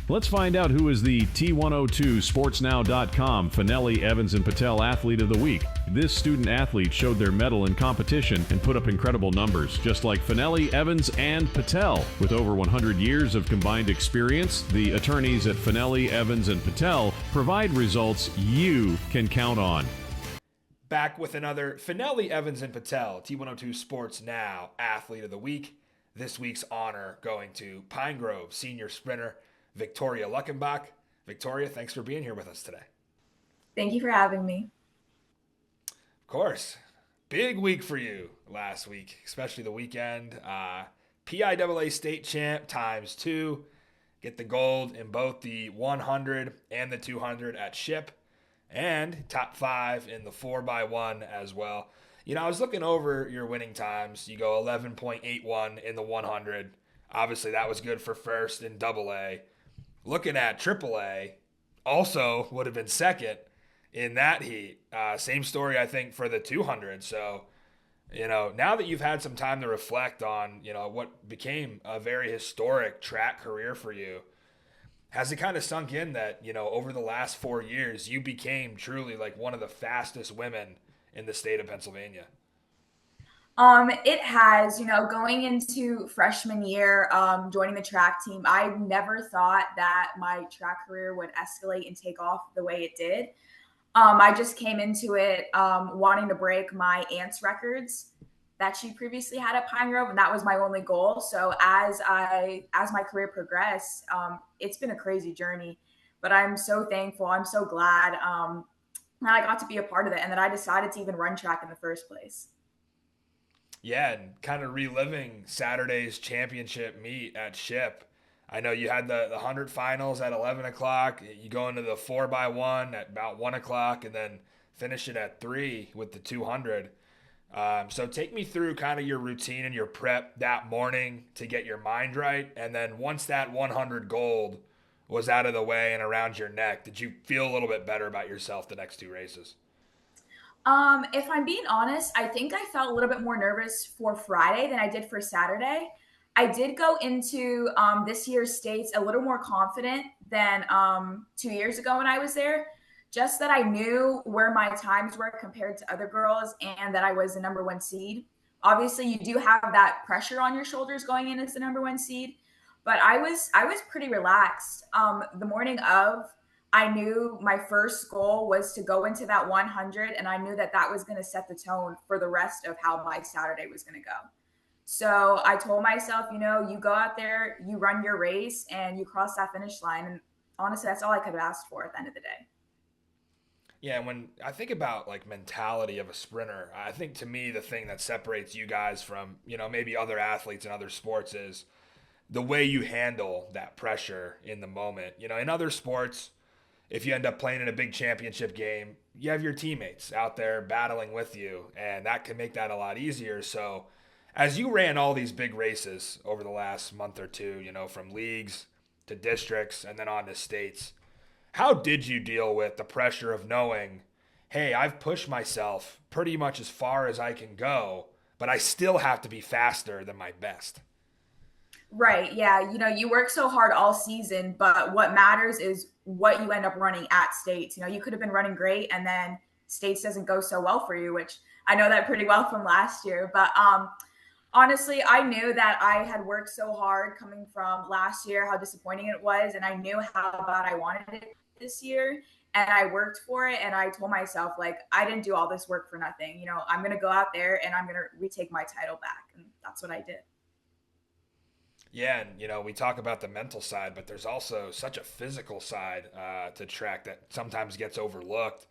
Let's find out who is the T-102 SportsNow.com Fanelli, Evans, and Patel Athlete of the Week. This student athlete showed their mettle in competition and put up incredible numbers, just like Fanelli, Evans, and Patel. With over 100 years of combined experience, the attorneys at Fanelli, Evans, and Patel provide results you can count on. Back with another Fanelli, Evans, and Patel T-102 Sports Now Athlete of the Week. This week's honor going to Pine Grove senior sprinter Viktorya Luckenbach. Viktorya, thanks for being here with us today. Thank you for having me. Of course. Big week for you last week, especially the weekend. PIAA state champ times 2. Get the gold in both the 100 and the 200 at Ship. And top 5 in the 4x1 as well. You know, I was looking over your winning times. You go 11.81 in the 100. Obviously, that was good for first in AA. Looking at AAA, also would have been second in that heat. Same story, I think, for the 200. So, you know, now that you've had some time to reflect on, you know, what became a very historic track career for you, has it kind of sunk in that, you know, over the last 4 years, you became truly like one of the fastest women in the state of Pennsylvania? It has, you know, going into freshman year, joining the track team, I never thought that my track career would escalate and take off the way it did. I just came into it wanting to break my aunt's records that she previously had at Pine Grove, and that was my only goal. So as my career progressed, it's been a crazy journey, but I'm so thankful. I'm so glad that I got to be a part of it and that I decided to even run track in the first place. Yeah, and kind of reliving Saturday's championship meet at Ship. I know you had the 100 finals at 11 o'clock. You go into the 4x1 at about 1 o'clock and then finish it at 3 with the 200. So take me through kind of your routine and your prep that morning to get your mind right. And then once that 100 gold was out of the way and around your neck, did you feel a little bit better about yourself the next 2 races? If I'm being honest, I think I felt a little bit more nervous for Friday than I did for Saturday. I did go into this year's states a little more confident than 2 years ago when I was there. Just that I knew where my times were compared to other girls and that I was the number 1 seed. Obviously, you do have that pressure on your shoulders going in as the number 1 seed, but I was pretty relaxed. The morning of, I knew my first goal was to go into that 100, and I knew that that was going to set the tone for the rest of how my Saturday was going to go. So I told myself, you know, you go out there, you run your race, and you cross that finish line. And honestly, that's all I could have asked for at the end of the day. Yeah, and when I think about like mentality of a sprinter, I think to me the thing that separates you guys from, you know, maybe other athletes in other sports is the way you handle that pressure in the moment. You know, in other sports, if you end up playing in a big championship game, you have your teammates out there battling with you, and that can make that a lot easier. So as you ran all these big races over the last month or two, you know, from leagues to districts and then on to states, how did you deal with the pressure of knowing, hey, I've pushed myself pretty much as far as I can go, but I still have to be faster than my best? Right. Yeah. You know, you work so hard all season, but what matters is what you end up running at states. You know, you could have been running great and then states doesn't go so well for you, which I know that pretty well from last year. But honestly, I knew that I had worked so hard coming from last year, how disappointing it was. And I knew how bad I wanted it this year. And I worked for it. And I told myself, like, I didn't do all this work for nothing. You know, I'm going to go out there and I'm going to retake my title back. And that's what I did. Yeah, and you know, we talk about the mental side, but there's also such a physical side to track that sometimes gets overlooked.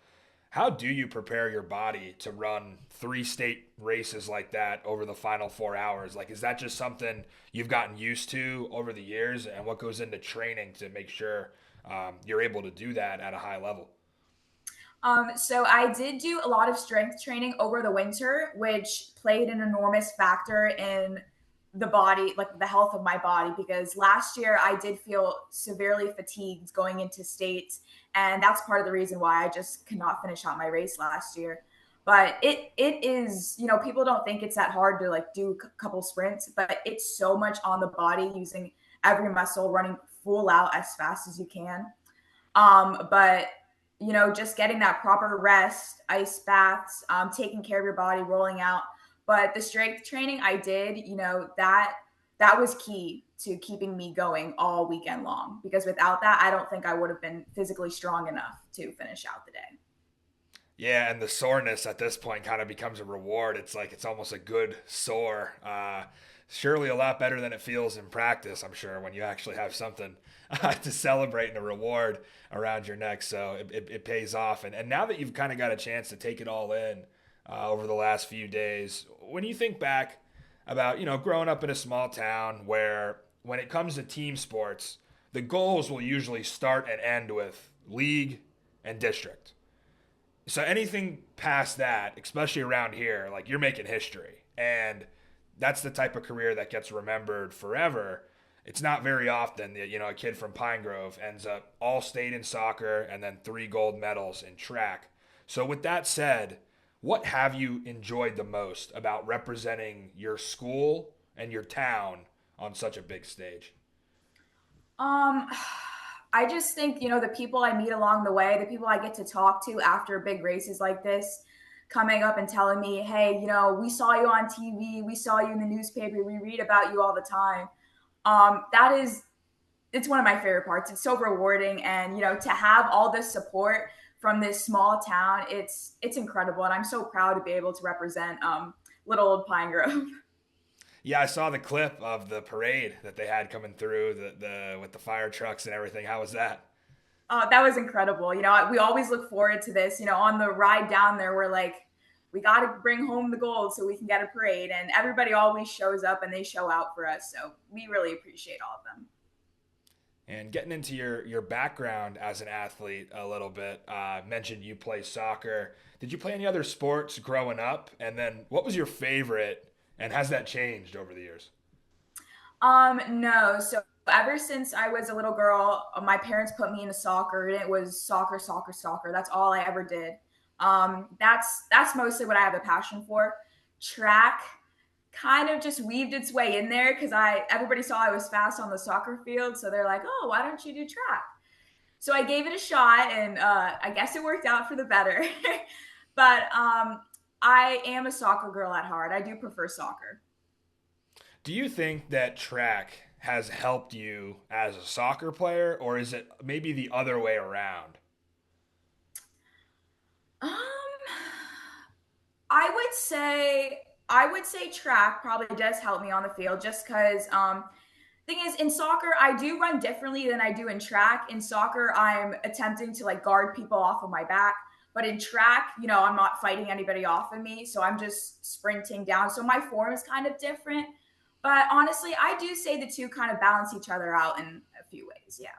How do you prepare your body to run 3 state races like that over the final 4 hours? Like, is that just something you've gotten used to over the years, and what goes into training to make sure you're able to do that at a high level? So I did do a lot of strength training over the winter, which played an enormous factor in the body, like the health of my body, because last year I did feel severely fatigued going into states. And that's part of the reason why I just could not finish out my race last year. But it is, you know, people don't think it's that hard to like do a couple sprints, but it's so much on the body using every muscle, running full out as fast as you can. But just getting that proper rest, ice baths, taking care of your body, rolling out. But the strength training I did, that was key to keeping me going all weekend long, because without that, I don't think I would have been physically strong enough to finish out the day. Yeah, and the soreness at this point kind of becomes a reward. It's like it's almost a good sore. Surely a lot better than it feels in practice, I'm sure, when you actually have something to celebrate and a reward around your neck. So it pays off. And now that you've kind of got a chance to take it all in over the last few days, when you think back about, growing up in a small town where when it comes to team sports, the goals will usually start and end with league and district. So anything past that, especially around here, like you're making history. And that's the type of career that gets remembered forever. It's not very often that, a kid from Pine Grove ends up all state in soccer and then 3 gold medals in track. So with that said, what have you enjoyed the most about representing your school and your town on such a big stage? Um, I just think, the people I meet along the way, the people I get to talk to after big races like this, coming up and telling me, hey, we saw you on TV, we saw you in the newspaper, we read about you all the time. It's one of my favorite parts. It's so rewarding. And, to have all this support from this small town, it's incredible. And I'm so proud to be able to represent little old Pine Grove. Yeah, I saw the clip of the parade that they had coming through the with the fire trucks and everything. How was that? That was incredible. We always look forward to this. On the ride down there, we're like, we got to bring home the gold so we can get a parade. And everybody always shows up and they show out for us. So we really appreciate all of them. And getting into your background as an athlete a little bit, mentioned you play soccer. Did you play any other sports growing up? And then what was your favorite? And has that changed over the years? No. So ever since I was a little girl, my parents put me into soccer, and it was soccer, soccer, soccer. That's all I ever did. That's mostly what I have a passion for. Track kind of just weaved its way in there because everybody saw I was fast on the soccer field, so they're like, "Oh, why don't you do track?" So I gave it a shot, and I guess it worked out for the better. But I am a soccer girl at heart. I do prefer soccer. Do you think that track has helped you as a soccer player, or is it maybe the other way around? Um, I would say track probably does help me on the field, just because thing is, in soccer I do run differently than I do in track. In soccer I'm attempting to like guard people off of my back, but in track, I'm not fighting anybody off of me, so I'm just sprinting down. So my form is kind of different. But honestly, I do say the two kind of balance each other out in a few ways. Yeah.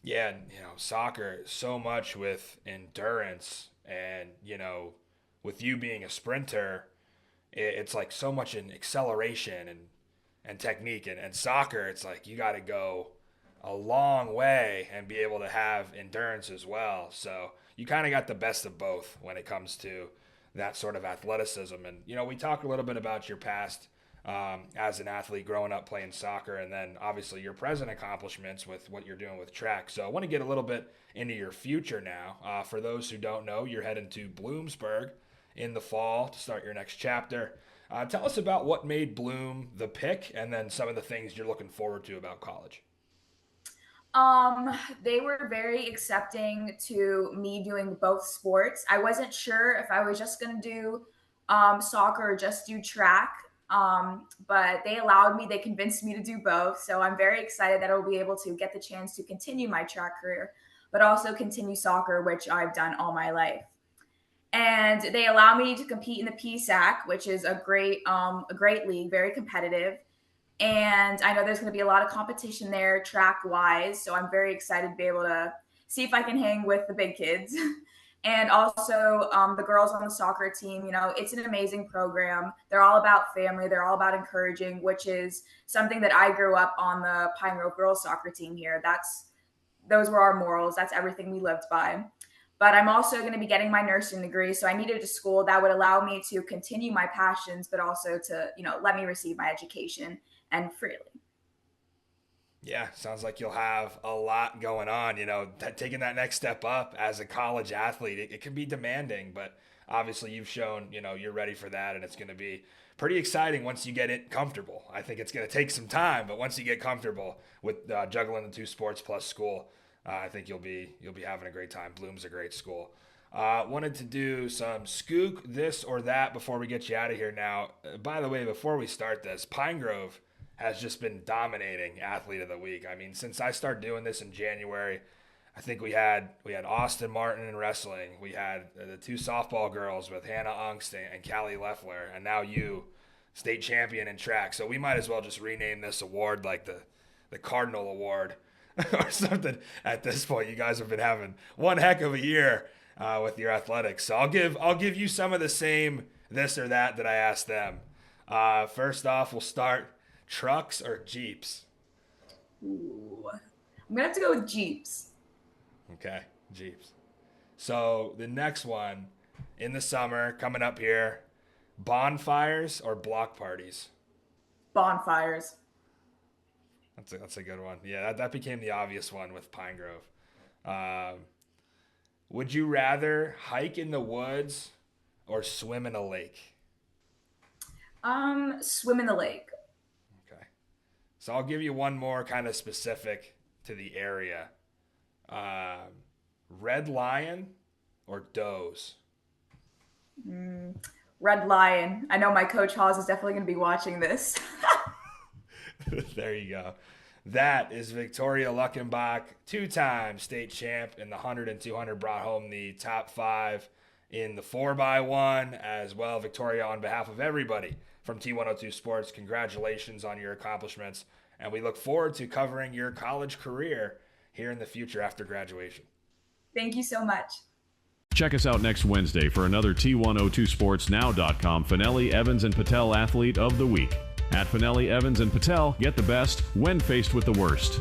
Yeah, and, soccer so much with endurance and, with you being a sprinter, it's like so much in acceleration and technique. And soccer, it's like you got to go a long way and be able to have endurance as well. So you kind of got the best of both when it comes to that sort of athleticism. And, we talked a little bit about your past as an athlete growing up playing soccer, and then obviously your present accomplishments with what you're doing with track. So I want to get a little bit into your future now. For those who don't know, you're heading to Bloomsburg in the fall to start your next chapter. Tell us about what made Bloom the pick, and then some of the things you're looking forward to about college. They were very accepting to me doing both sports. I wasn't sure if I was just going to do soccer or just do track. But they allowed me, they convinced me to do both. So I'm very excited that I'll be able to get the chance to continue my track career, but also continue soccer, which I've done all my life. And they allow me to compete in the PSAC, which is a great league, very competitive. And I know there's going to be a lot of competition there track wise. So I'm very excited to be able to see if I can hang with the big kids. And also the girls on the soccer team, it's an amazing program. They're all about family. They're all about encouraging, which is something that I grew up on the Pine Grove girls soccer team here. Those were our morals. That's everything we lived by. But I'm also going to be getting my nursing degree. So I needed a school that would allow me to continue my passions, but also to, let me receive my education and freely. Yeah, sounds like you'll have a lot going on. Taking that next step up as a college athlete, it can be demanding, but obviously you've shown, you're ready for that, and it's going to be pretty exciting once you get it comfortable. I think it's going to take some time, but once you get comfortable with juggling the 2 sports plus school, I think you'll be having a great time. Bloom's a great school. Wanted to do some skook this or that before we get you out of here now. By the way, before we start this, Pine Grove has just been dominating Athlete of the Week. I mean, since I started doing this in January, I think we had Austin Martin in wrestling. We had the 2 softball girls with Hannah Ungst and Callie Leffler, and now you, state champion in track. So we might as well just rename this award like the Cardinal Award or something at this point. You guys have been having one heck of a year with your athletics. So I'll give you some of the same this or that I asked them. First off, we'll start trucks or Jeeps. Ooh. I'm gonna have to go with Jeeps. Okay, Jeeps. So the next one, in the summer, coming up here, bonfires or block parties? Bonfires. That's a good one. Yeah, that became the obvious one with Pine Grove. Would you rather hike in the woods or swim in a lake? Swim in the lake. Okay. So I'll give you one more kind of specific to the area. Red Lion or Does? Red Lion. I know my coach Hawes is definitely going to be watching this. There you go. That is Viktorya Luckenbach, 2-time state champ in the 100 and 200, brought home the top 5 in the 4x1 as well. Victoria, on behalf of everybody from T-102 Sports, congratulations on your accomplishments, and we look forward to covering your college career here in the future after graduation. Thank you so much. Check us out next Wednesday for another T102sportsnow.com Fanelli, Evans, and Patel Athlete of the Week. At Fanelli, Evans, and Patel, get the best when faced with the worst.